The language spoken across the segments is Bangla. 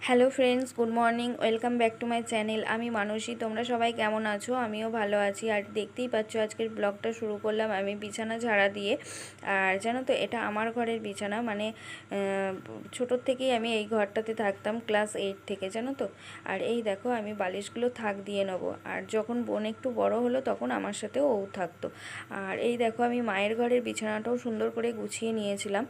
Hello friends, good morning, welcome back to my channel. আমি মানসী। তোমরা সবাই কেমন আছো? আমিও ভালো আছি। আর দেখতেই পাচ্ছ আজকের ব্লগটা শুরু করলাম আমি বিছানা ঝাড়া দিয়ে। আর জানো তো, এটা আমার ঘরের বিছানা, মানে ছোটোর থেকেই আমি এই ঘরটাতে থাকতাম, ক্লাস 8 থেকে, জানো তো। আর এই দেখো, আমি বালিশগুলো থাক দিয়ে নেবো। আর যখন বোন একটু বড় হলো তখন আমার সাথেও ও থাকতো। আর এই দেখো, আমি মায়ের ঘরের বিছানাটাও সুন্দর করে গুছিয়ে নিয়েছিলাম।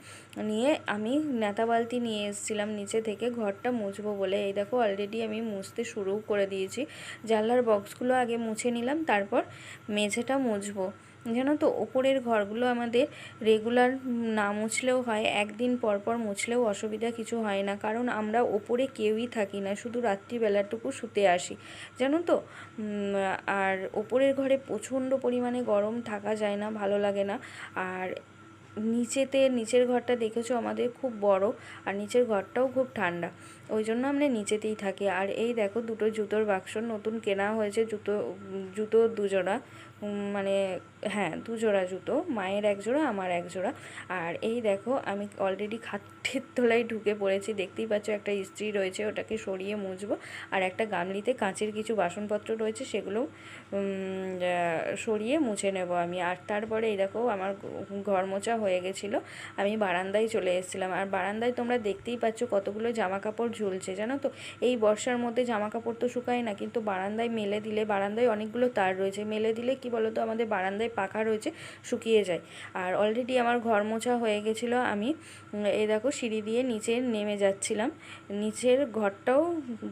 নিয়ে আমি নেতা বালতি নিয়ে এসেছিলাম নিচে থেকে ঘরটা মুছবো বলে। এই দেখো, অলরেডি আমি মুছতে শুরু করে দিয়েছি। জানলার বক্সগুলো আগে মুছে নিলাম, তারপর মেঝেটা মুছবো। জানো তো, ওপরের ঘরগুলো আমাদের রেগুলার না মুছলেও হয়, একদিন পর পর মুছলেও অসুবিধা কিছু হয় না, কারণ আমরা ওপরে কেউই থাকি না, শুধু রাত্রিবেলাটুকু শুতে আসি, জানো তো। আর ওপরের ঘরে প্রচণ্ড পরিমাণে গরম, থাকা যায় না, ভালো লাগে না। আর নিচের ঘরটা দেখেছো আমাদের খুব বড়, আর নিচের ঘরটাও খুব ঠান্ডা, ওই জন্য আমরা নিচেতেই থাকি। আর এই দেখো, দুটো জুতোর বাক্স নতুন কেনা হয়েছে, জুতো দুজোড়া, মানে হ্যাঁ, দুজোড়া জুতো, মায়ের এক জোড়া, আমার এক জোড়া। আর এই দেখো, আমি অলরেডি খাটের তলায় ঢুকে পড়েছি, দেখতেই পাচ্ছ একটা ইস্ত্রি রয়েছে, ওটাকে সরিয়ে মুছবো। আর একটা গামলিতে কাঁচের কিছু বাসনপত্র রয়েছে, সেগুলো সরিয়ে মুছে নেব আমি। আর তারপরে এই দেখো, আমার ঘর মোছা হয়ে গেছিলো, আমি বারান্দায় চলে এসেছিলাম। আর বারান্দায় তোমরা দেখতেই পাচ্ছ কতগুলো জামা কাপড় ঝুলছে, জানো তো। এই বর্ষার মধ্যে জামা কাপড় তো শুকায় না, কিন্তু বারান্দায় মেলে দিলে, বারান্দায় অনেকগুলো তার রয়েছে, মেলে দিলে কি বলো তো, আমাদের বারান্দায় পাখা রয়েছে, শুকিয়ে যায়। আর অলরেডি আমার ঘর মোছা হয়ে গেছিলো। আমি এই দেখো, সিঁড়ি দিয়ে নিচে নেমে যাচ্ছিলাম, নিচের ঘরটাও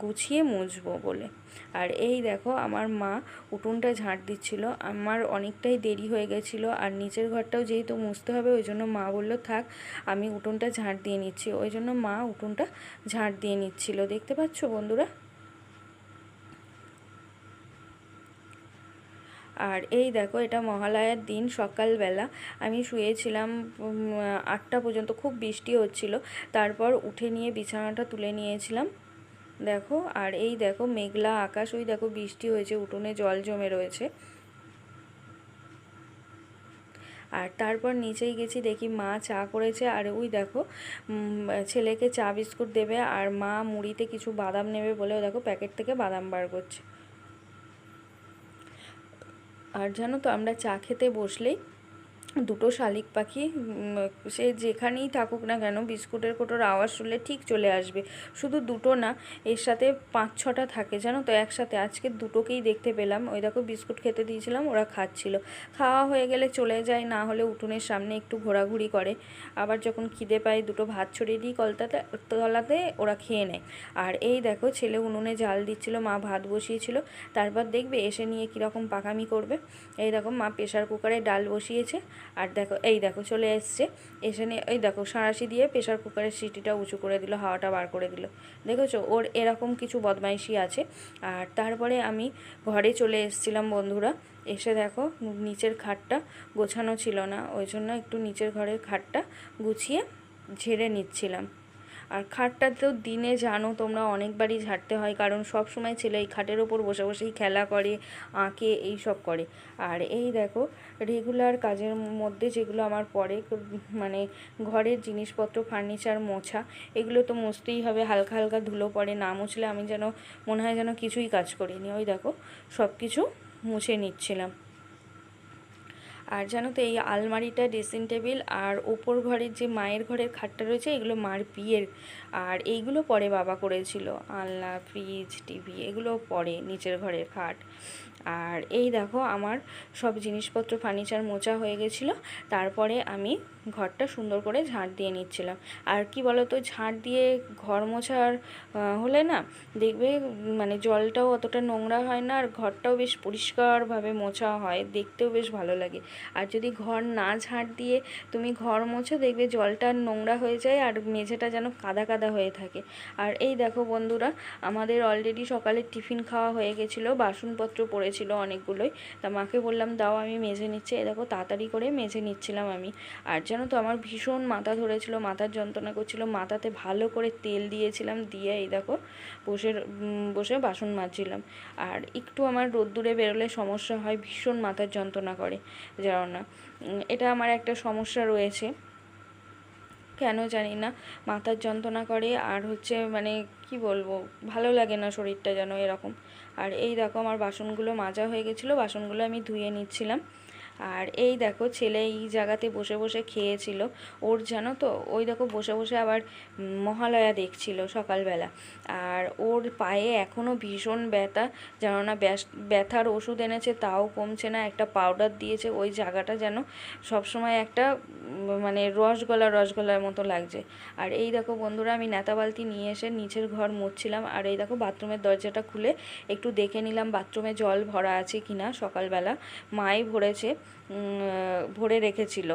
গুছিয়ে মুছবো বলে। আর এই দেখো, আমার মা উঠোনটা ঝাঁট দিচ্ছিল, আমার অনেকটাই দেরি হয়ে গেছিলো। আর নিচের ঘরটাও যেহেতু মুছতে হবে, ওই জন্য মা বললো থাক, আমি উঠোনটা ঝাঁট দিয়ে নিচ্ছি। ওই জন্য মা উঠোনটা ঝাঁট দিয়ে নিচ্ছিল, দেখতে পাচ্ছ বন্ধুরা। আর এই দেখো, এটা মহালয়ার দিন সকালবেলা আমি শুয়েছিলাম 8টা পর্যন্ত, খুব বৃষ্টি হচ্ছিল, তারপর উঠে নিয়ে বিছানাটা তুলে নিয়েছিলাম, দেখো। আর এই দেখো, মেঘলা আকাশ, ওই দেখো বৃষ্টি হয়েছে, উঠোনে জল জমে রয়েছে। আর তারপর নিচেই গেছি, দেখি মা চা করেছে। আর ওই দেখো, ছেলেকে চা বিস্কুট দেবে, আর মা মুড়িতে কিছু বাদাম নেবে বলেও দেখো প্যাকেট থেকে বাদাম বার করছে। আর জানো তো, আমরা চা খেতে বসলেই দুটো শালিক পাখি, সে যেখানেই থাকুক না কেন, বিস্কুটের কোটোর আওয়াজ শুনলে ঠিক চলে আসবে। শুধু দুটো না, এর সাথে 5-6টা থাকে, জানো তো, একসাথে। আজকে দুটোকেই দেখতে পেলাম, ওই দেখো বিস্কুট খেতে দিয়েছিলাম, ওরা খাচ্ছিল। খাওয়া হয়ে গেলে চলে যায়, না হলে উঠোনের সামনে একটু ঘোরাঘুরি করে। আবার যখন খিদে পায়, দুটো ভাত ছড়িয়ে দিই তলাতে, ওরা খেয়ে নেয়। আর এই দেখো, ছেলে উনুনে জাল দিচ্ছিল, মা ভাত বসিয়েছিল, তারপর দেখবে এসে নিয়ে কীরকম পাকামি করবে। এই দেখো, মা প্রেশার কুকারে ডাল বসিয়েছে, আর দেখো, এই দেখো চলে এসছে, এসে নিয়ে এই দেখো সাঁড়াশি দিয়ে প্রেশার কুকারের সিটিটা উঁচু করে দিল, হাওয়াটা বার করে দিল, দেখেছো, ওর এরকম কিছু বদমাইশি আছে। আর তারপরে আমি ঘরে চলে এসেছিলাম বন্ধুরা। এসে দেখো, নিচের খাটটা গোছানো ছিল না, ওই জন্য একটু নিচের ঘরের খাটটা গুছিয়ে ঝেড়ে নিচ্ছিলাম। আর খাটটাতেও দিনে জানো তোমরা অনেকবারই ঝাড়তে হয়, কারণ সব সময় ছেলে এই খাটের ওপর বসে বসেই খেলা করে, আঁকে, এই সব করে। আর এই দেখো, রেগুলার কাজের মধ্যে যেগুলো আমার পড়ে, মানে ঘরের জিনিসপত্র, ফার্নিচার মোছা, এগুলো তো মুছতেই হবে, হালকা হালকা ধুলো পড়ে, না মুছলে আমি যেন মনে হয় যেন কিছুই কাজ করিনি। ওই দেখো, সব কিছু মুছে নিচ্ছিলাম। আর জানো তো, এই আলমারিটা, ড্রেসিং টেবিল, আর ওপর ঘরের যে মায়ের ঘরের খাটটা রয়েছে, এগুলো মার বিয়ের। আর এইগুলো পরে বাবা করেছিল, আলনা, ফ্রিজ, টিভি, এগুলো পরে নিচের ঘরের খাট। আর এই দেখো, আমার সব জিনিসপত্র, ফার্নিচার মোছা হয়ে গেছিলো, তারপরে আমি ঘরটা সুন্দর করে ঝাঁট দিয়ে নিচ্ছিলাম। আর কি বলো তো, ঝাঁট দিয়ে ঘর মোছার হলে না, দেখবে মানে জলটাও অতটা নোংরা হয় না, আর ঘরটাও বেশ পরিষ্কারভাবে মোছা হয়, দেখতেও বেশ ভালো লাগে। আর যদি ঘর না ঝাঁট দিয়ে তুমি ঘর মোছো, দেখবে জলটা নোংরা হয়ে যায়, আর মেঝেটা যেন কাদা কাদা হয়ে থাকে। আর এই দেখো বন্ধুরা, আমাদের অলরেডি সকালের টিফিন খাওয়া হয়ে গেছিলো, বাসনপত্র পড়েছিল অনেকগুলোই, তা মাকে বললাম দাও, আমি মেজে নিচ্ছি। এই দেখো, তাড়াতাড়ি করে মেজে নিচ্ছিলাম আমি। আর জানো তো, আমার ভীষণ মাথা ধরেছিল, মাথার যন্ত্রণা করছিল, মাথাতে ভালো করে তেল দিয়েছিলাম, দিয়ে এই দেখো বসে বসে বাসন মাজছিলাম। আর একটু আমার রোদ্দুরে বেরোলে সমস্যা হয়, ভীষণ মাথার যন্ত্রণা করে, জানো না, এটা আমার একটা সমস্যা রয়েছে। কেন জানি না মাথার যন্ত্রণা করে, আর হচ্ছে মানে কি বলবো, ভালো লাগে না শরীরটা যেন এরকম। আর এই দেখো আমার বাসনগুলো মাজা হয়ে গেছিলো, বাসনগুলো আমি ধুয়ে নিচ্ছিলাম। আর এই দেখো ছেলে এই জায়গাতে বসে বসে খেয়েছিল, ওর জানো তো ওই দেখো বসে বসে আবার মহালয়া দেখছিল সকালবেলা। আর ওর পায়ে এখনও ভীষণ ব্যথা, যেন না ব্যথার ওষুধ এনেছে তাও কমছে না, একটা পাউডার দিয়েছে, ওই জায়গাটা যেন সবসময় একটা মানে রসগোল্লার মতো লাগছে। আর এই দেখো বন্ধুরা আমি ন্যাতা বালতি নিয়ে এসে নিচের ঘর মুছছিলাম। আর এই দেখো বাথরুমের দরজাটা খুলে একটু দেখে নিলাম বাথরুমে জল ভরা আছে কিনা। সকালবেলা মাই ভরে রেখেছিল।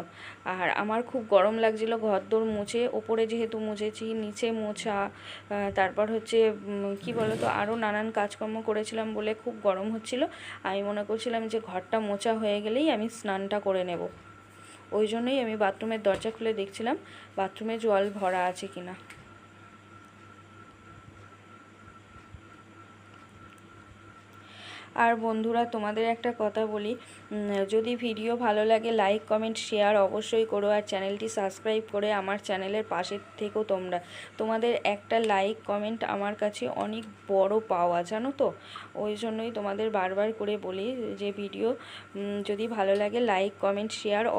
আর আমার খুব গরম লাগছিল ঘরদোর মুছে, ওপরে যেহেতু মুছেছি, নিচে মোছা, তারপর হচ্ছে কি বলতো আরও নানান কাজকর্ম করেছিলাম বলে খুব গরম হচ্ছিল। আমি মনে করছিলাম যে ঘরটা মোছা হয়ে গেলেই আমি স্নানটা করে নেব, ওই জন্যই আমি বাথরুমের দরজা খুলে দেখছিলাম বাথরুমে জল ভরা আছে কিনা। আর বন্ধুরা তোমাদের একটা কথা বলি, যদি ভিডিও ভালো লাগে লাইক কমেন্ট শেয়ার অবশ্যই করো, আর চ্যানেলটি সাবস্ক্রাইব করে আমার চ্যানেলের পাশে থেকো তোমরা। তোমাদের একটা লাইক কমেন্ট আমার কাছে অনেক বড় পাওয়া, জানো তো। ওই জন্যই তোমাদের বারবার করে বলি যে ভিডিও যদি ভালো লাগে লাইক কমেন্ট শেয়ার